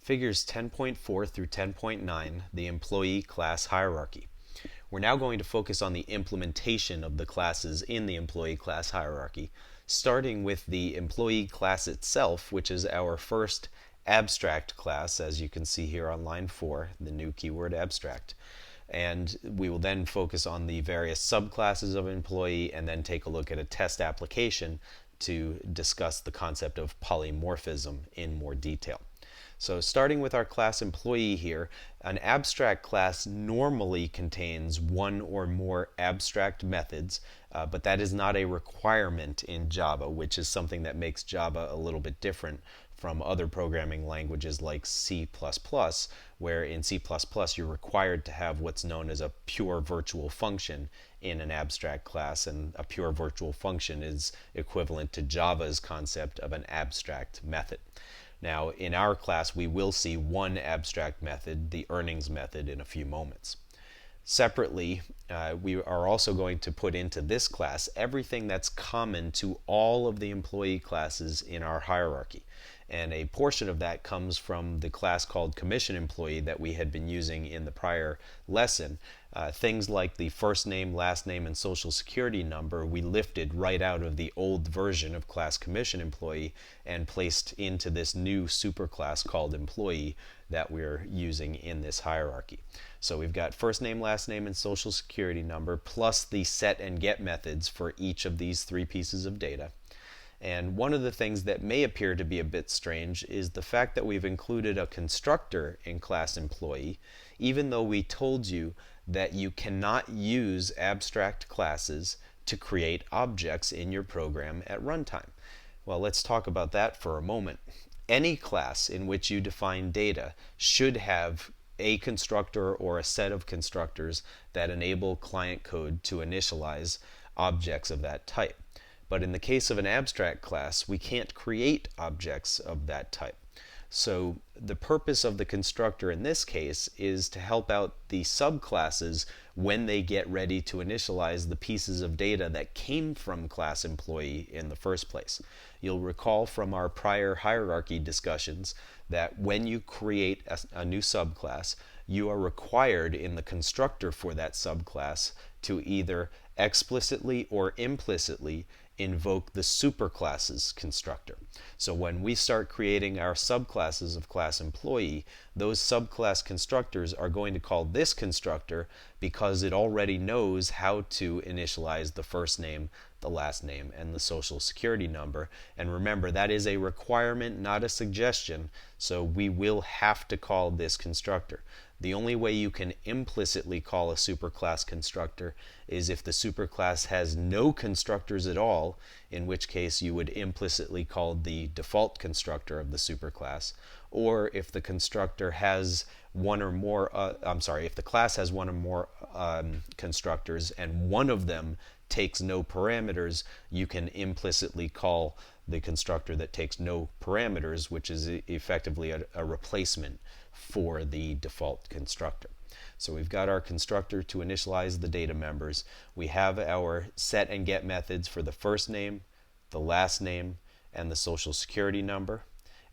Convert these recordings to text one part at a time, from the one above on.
Figures 10.4 through 10.9, the employee class hierarchy. We're now going to focus on the implementation of the classes in the employee class hierarchy, starting with the employee class itself, which is our first abstract class, as you can see here on line 4, the new keyword abstract. And we will then focus on the various subclasses of employee and then take a look at a test application to discuss the concept of polymorphism in more detail. So starting with our class employee here, an abstract class normally contains one or more abstract methods, but that is not a requirement in Java, which is something that makes Java a little bit different from other programming languages like C++, where in C++ you're required to have what's known as a pure virtual function in an abstract class, and a pure virtual function is equivalent to Java's concept of an abstract method. Now, in our class, we will see one abstract method, the earnings method, in a few moments. Separately, we are also going to put into this class everything that's common to all of the employee classes in our hierarchy. And a portion of that comes from the class called commission employee that we had been using in the prior lesson. Things like the first name, last name, and social security number we lifted right out of the old version of class commission employee and placed into this new superclass called employee that we're using in this hierarchy. So we've got first name, last name, and social security number plus the set and get methods for each of these three pieces of data. And one of the things that may appear to be a bit strange is the fact that we've included a constructor in class employee, even though we told you that you cannot use abstract classes to create objects in your program at runtime. Well, let's talk about that for a moment. Any class in which you define data should have a constructor or a set of constructors that enable client code to initialize objects of that type. But in the case of an abstract class, we can't create objects of that type. So the purpose of the constructor in this case is to help out the subclasses when they get ready to initialize the pieces of data that came from class employee in the first place. You'll recall from our prior hierarchy discussions that when you create a new subclass, you are required in the constructor for that subclass to either explicitly or implicitly invoke the superclasses constructor. So when we start creating our subclasses of class employee, those subclass constructors are going to call this constructor because it already knows how to initialize the first name, the last name, and the social security number. And remember, that is a requirement, not a suggestion, so we will have to call this constructor. The only way you can implicitly call a superclass constructor is if the superclass has no constructors at all, in which case you would implicitly call the default constructor of the superclass, or if the constructor has one or more, if the class has one or more constructors and one of them takes no parameters, you can implicitly call the constructor that takes no parameters, which is effectively a replacement for the default constructor. So we've got our constructor to initialize the data members. We have our set and get methods for the first name, the last name, and the social security number.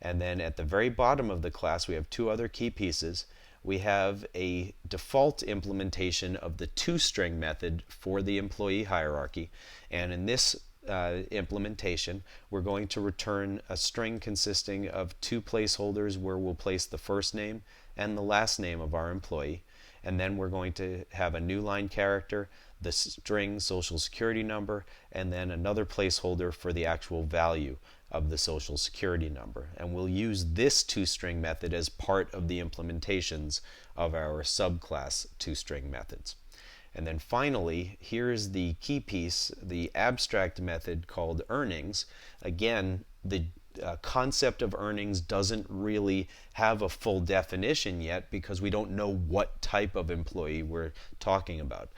And then at the very bottom of the class, we have two other key pieces. We have a default implementation of the toString method for the employee hierarchy. And in this implementation, we're going to return a string consisting of two placeholders where we'll place the first name and the last name of our employee. And then we're going to have a new line character, the string social security number, and then another placeholder for the actual value of the social security number. And we'll use this toString method as part of the implementations of our subclass toString methods. And then finally, here's the key piece, the abstract method called earnings. Again, the concept of earnings doesn't really have a full definition yet because we don't know what type of employee we're talking about.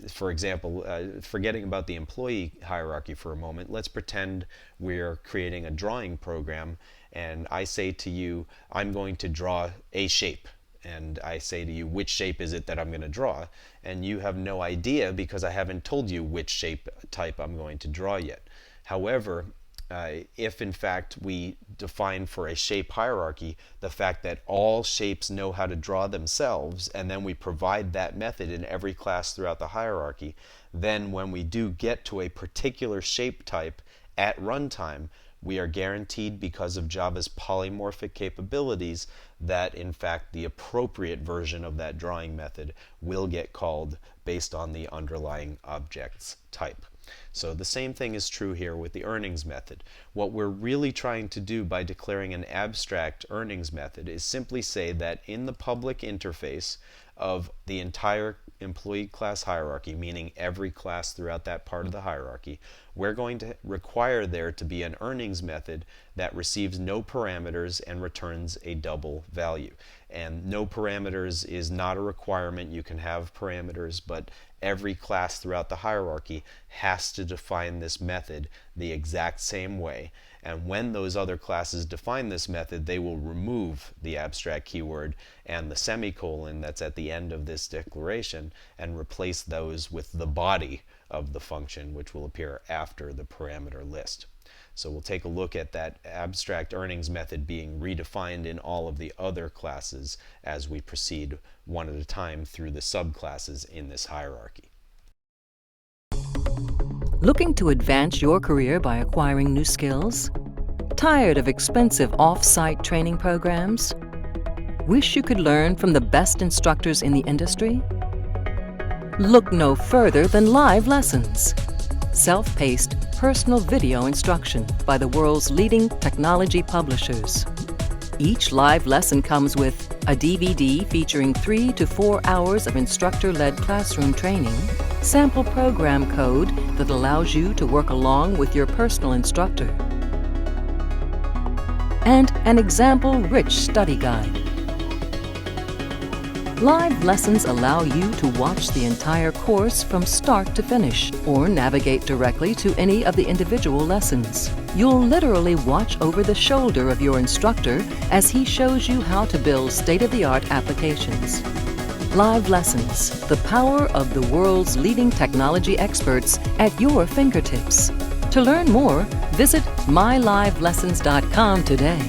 For example, forgetting about the employee hierarchy for a moment, let's pretend we're creating a drawing program and I say to you, I'm going to draw a shape. And I say to you, which shape is it that I'm going to draw? And you have no idea because I haven't told you which shape type I'm going to draw yet. However, if in fact we define for a shape hierarchy the fact that all shapes know how to draw themselves, and then we provide that method in every class throughout the hierarchy, then when we do get to a particular shape type at runtime, we are guaranteed, because of Java's polymorphic capabilities, that in fact the appropriate version of that drawing method will get called based on the underlying object's type. So the same thing is true here with the earnings method. What we're really trying to do by declaring an abstract earnings method is simply say that in the public interface of the entire employee class hierarchy, meaning every class throughout that part of the hierarchy, we're going to require there to be an earnings method that receives no parameters and returns a double value. And no parameters is not a requirement. You can have parameters, but every class throughout the hierarchy has to define this method the exact same way. And when those other classes define this method, they will remove the abstract keyword and the semicolon that's at the end of this declaration and replace those with the body of the function, which will appear after the parameter list. So we'll take a look at that abstract earnings method being redefined in all of the other classes as we proceed one at a time through the subclasses in this hierarchy. Looking to advance your career by acquiring new skills? Tired of expensive off-site training programs? Wish you could learn from the best instructors in the industry? Look no further than live lessons. Self-paced, personal video instruction by the world's leading technology publishers. Each live lesson comes with a DVD featuring 3 to 4 hours of instructor-led classroom training, sample program code that allows you to work along with your personal instructor, and an example-rich study guide. Live lessons allow you to watch the entire course from start to finish, or navigate directly to any of the individual lessons. You'll literally watch over the shoulder of your instructor as he shows you how to build state-of-the-art applications. Live lessons, the power of the world's leading technology experts at your fingertips. To learn more, visit mylivelessons.com today.